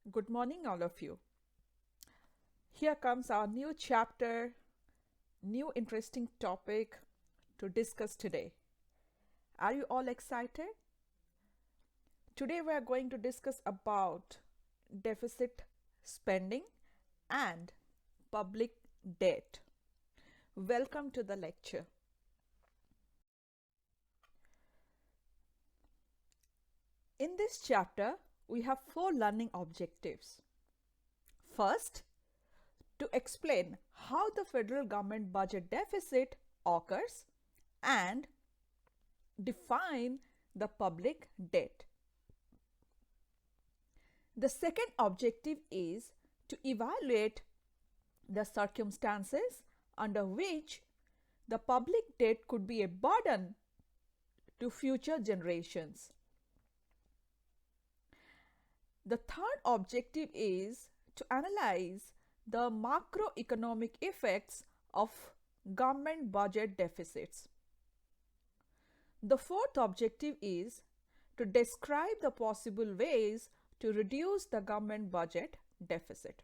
Good morning, all of you. Here comes our new chapter, new interesting topic to discuss today. Are you all excited? Today we are going to discuss about deficit spending and public debt. Welcome to the lecture. In this chapter, we have 4 learning objectives. First, to explain how the federal government budget deficit occurs and define the public debt. The second objective is to evaluate the circumstances under which the public debt could be a burden to future generations. The third objective is to analyze the macroeconomic effects of government budget deficits. The fourth objective is to describe the possible ways to reduce the government budget deficit.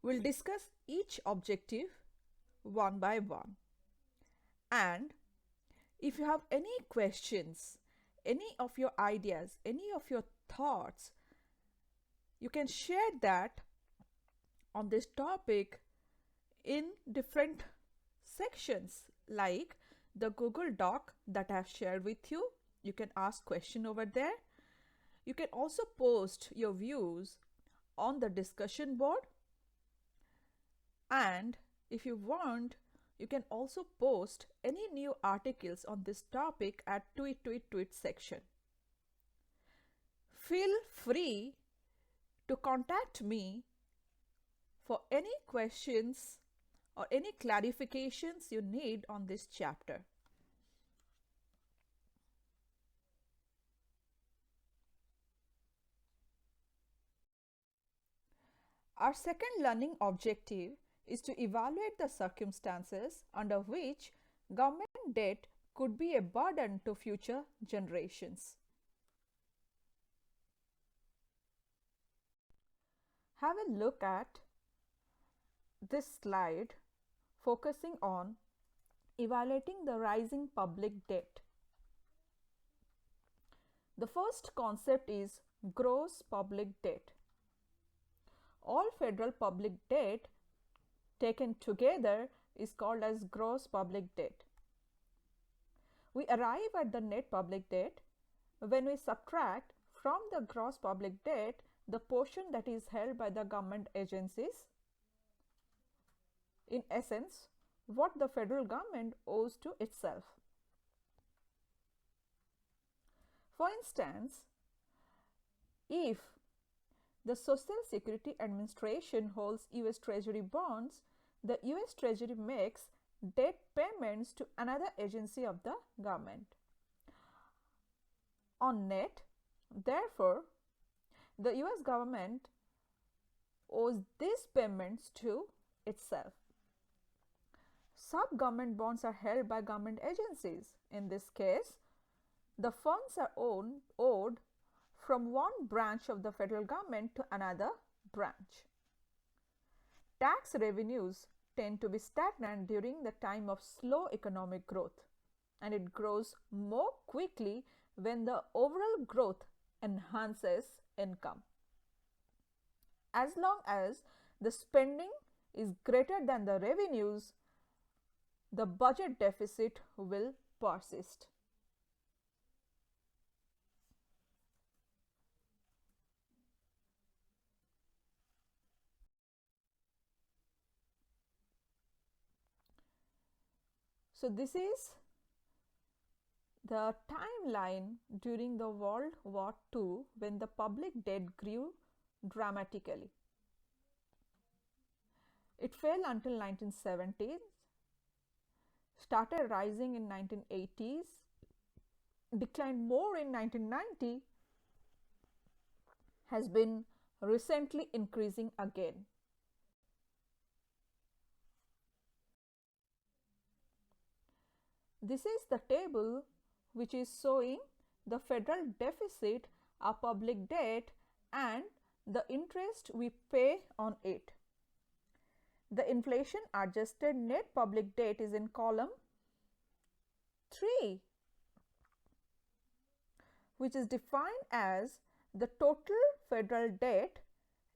We'll discuss each objective one by one. And if you have any questions, any of your ideas, any of your thoughts, you can share that on this topic in different sections like the Google Doc that I have shared with you. You can ask question over there. You can also post your views on the discussion board, and if you want, you can also post any new articles on this topic at tweet section. Feel free to contact me for any questions or any clarifications you need on this chapter. Our second learning objective is to evaluate the circumstances under which government debt could be a burden to future generations. Have a look at this slide focusing on evaluating the rising public debt. The first concept is gross public debt. All federal public debt taken together is called as gross public debt. We arrive at the net public debt when we subtract from the gross public debt the portion that is held by the government agencies. In essence, what the federal government owes to itself. For instance, if the Social Security Administration holds US Treasury bonds, the US Treasury makes debt payments to another agency of the government. On net, therefore, the US government owes these payments to itself. Sub-government bonds are held by government agencies. In this case, the funds are owed from one branch of the federal government to another branch. Tax revenues tend to be stagnant during the time of slow economic growth, and it grows more quickly when the overall growth enhances income. As long as the spending is greater than the revenues, the budget deficit will persist. So this is the timeline during the World War II when the public debt grew dramatically. It fell until 1970s, started rising in 1980s, declined more in 1990, has been recently increasing again. This is the table which is showing the federal deficit, our public debt, and the interest we pay on it. The inflation adjusted net public debt is in column 3, which is defined as the total federal debt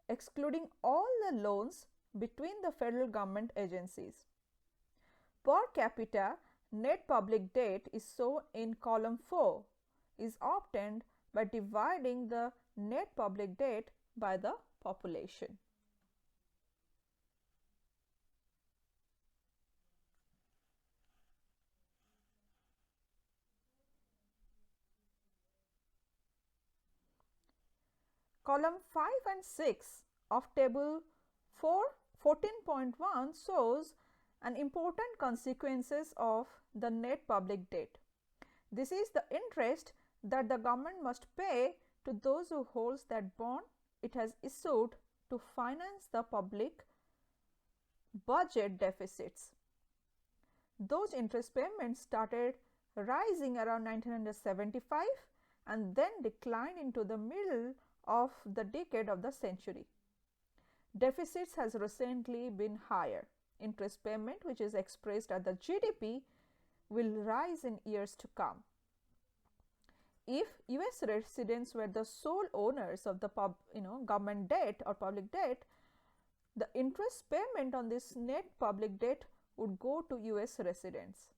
excluding all the loans between the federal government agencies. Per capita net public debt is shown in column 4 is obtained by dividing the net public debt by the population. Column 5 and 6 of table 14.1 shows an important consequences of the net public debt. This is the interest that the government must pay to those who holds that bond it has issued to finance the public budget deficits. Those interest payments started rising around 1975 and then declined into the middle of the decade of the century. Deficits has recently been higher. Interest payment, which is expressed as the GDP, will rise in years to come. If US residents were the sole owners of the government debt or public debt, the interest payment on this net public debt would go to US residents.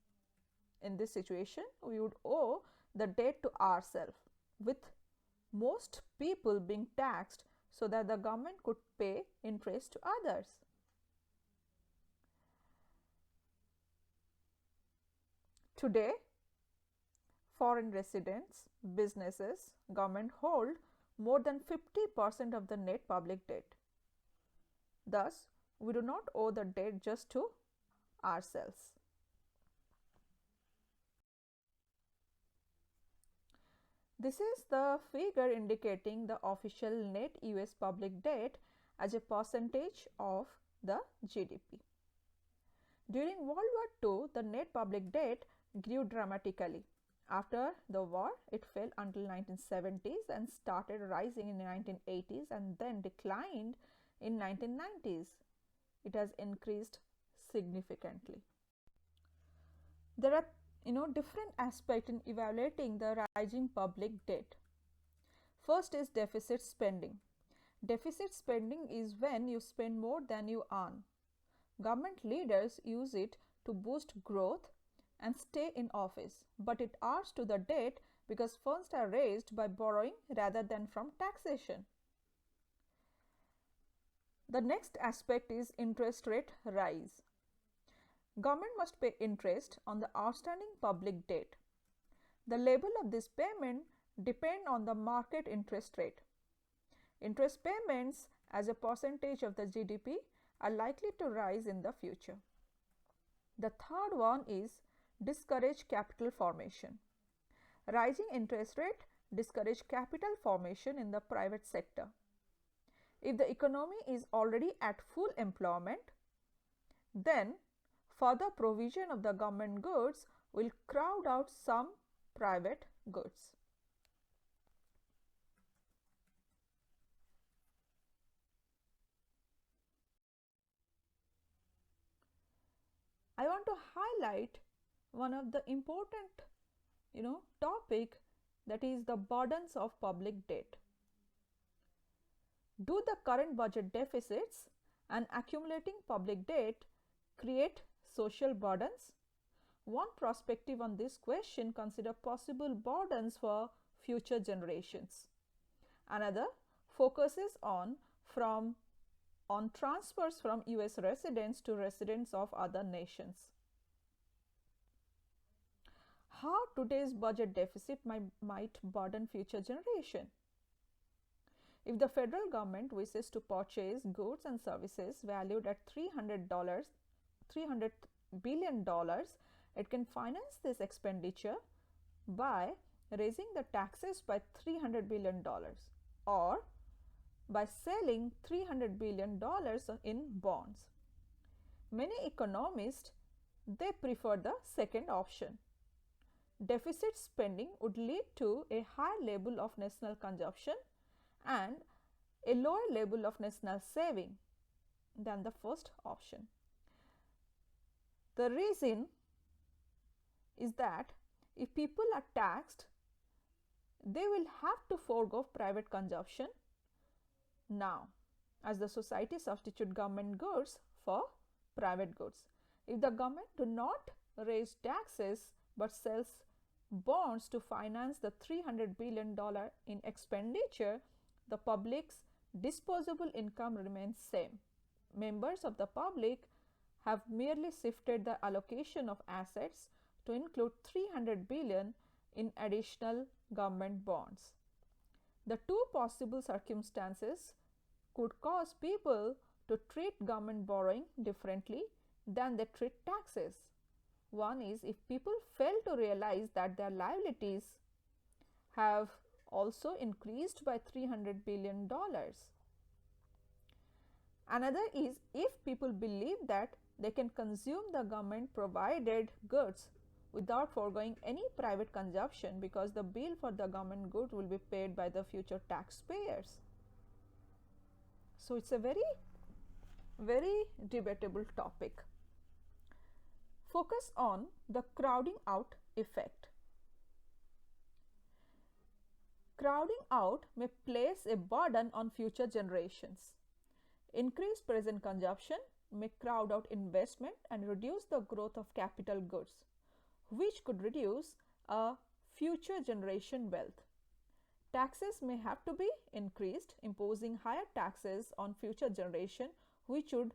In this situation, we would owe the debt to ourselves, with most people being taxed so that the government could pay interest to others. Today, foreign residents, businesses, government hold more than 50% of the net public debt. Thus, we do not owe the debt just to ourselves. This is the figure indicating the official net US public debt as a percentage of the GDP. During World War II, the net public debt grew dramatically. After the war, it fell until 1970s and started rising in the 1980s and then declined in 1990s. It has increased significantly. There are different aspects in evaluating the rising public debt. First is deficit spending. Deficit spending is when you spend more than you earn. Government leaders use it to boost growth and stay in office, but it adds to the debt because funds are raised by borrowing rather than from taxation. The next aspect is interest rate rise. Government must pay interest on the outstanding public debt. The level of this payment depend on the market interest rate. Interest payments as a percentage of the GDP are likely to rise in the future. The third one is discourage capital formation. Rising interest rate discourage capital formation in the private sector. If the economy is already at full employment, then further provision of the government goods will crowd out some private goods. I want to highlight one of the important topic, that is the burdens of public debt. Do the current budget deficits and accumulating public debt create social burdens? One perspective on this question consider possible burdens for future generations. Another focuses on transfers from US residents to residents of other nations. How today's budget deficit might burden future generation. If the federal government wishes to purchase goods and services valued at $300 billion, it can finance this expenditure by raising the taxes by $300 billion or by selling $300 billion in bonds. Many economists, they prefer the second option. Deficit spending would lead to a high level of national consumption and a lower level of national saving than the first option. The reason is that if people are taxed, they will have to forego private consumption now, as the society substitute government goods for private goods. If the government do not raise taxes but sells bonds to finance the $300 billion in expenditure, the public's disposable income remains same. Members of the public have merely shifted the allocation of assets to include $300 billion in additional government bonds. The two possible circumstances could cause people to treat government borrowing differently than they treat taxes. One is if people fail to realize that their liabilities have also increased by $300 billion. Another is if people believe that they can consume the government provided goods without foregoing any private consumption because the bill for the government good will be paid by the future taxpayers. So, it is a very debatable topic. Focus on the crowding out effect. Crowding out may place a burden on future generations. Increased present consumption may crowd out investment and reduce the growth of capital goods, which could reduce a future generation wealth. Taxes may have to be increased, imposing higher taxes on future generation, which would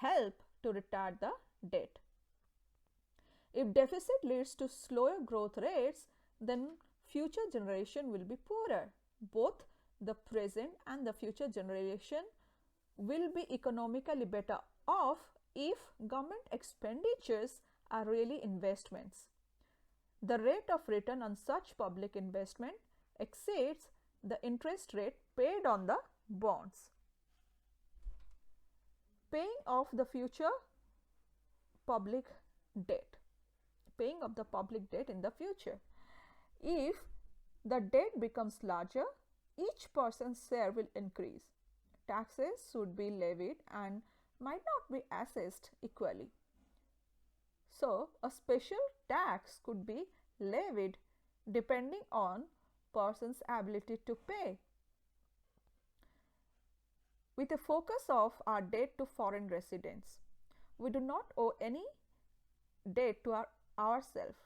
help to retard the debt. If deficit leads to slower growth rates, then future generation will be poorer. Both the present and the future generation will be economically better off if government expenditures are really investments. The rate of return on such public investment exceeds the interest rate paid on the bonds. Paying off the future public debt. Paying off the public debt in the future. If the debt becomes larger, each person's share will increase. Taxes should be levied and might not be assessed equally. So, a special tax could be levied depending on person's ability to pay. With a focus of our debt to foreign residents, we do not owe any debt to ourselves.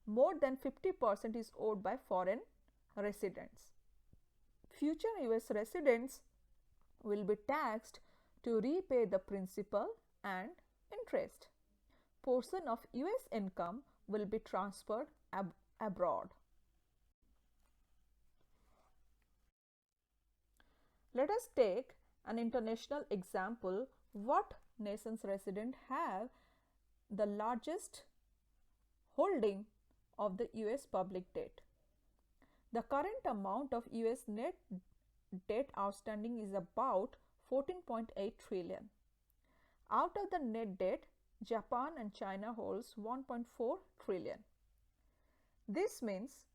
More than 50% is owed by foreign residents. Future US residents will be taxed to repay the principal and interest. Portion of US income will be transferred abroad. Let us take an international example. What nation's residents have the largest holding of the US public debt? The current amount of US net debt outstanding is about 14.8 trillion. Out of the net debt, Japan and China holds 1.4 trillion. This means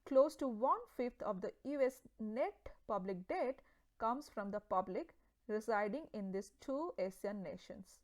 close to 1/5 of the US net public debt comes from the public residing in these two Asian nations.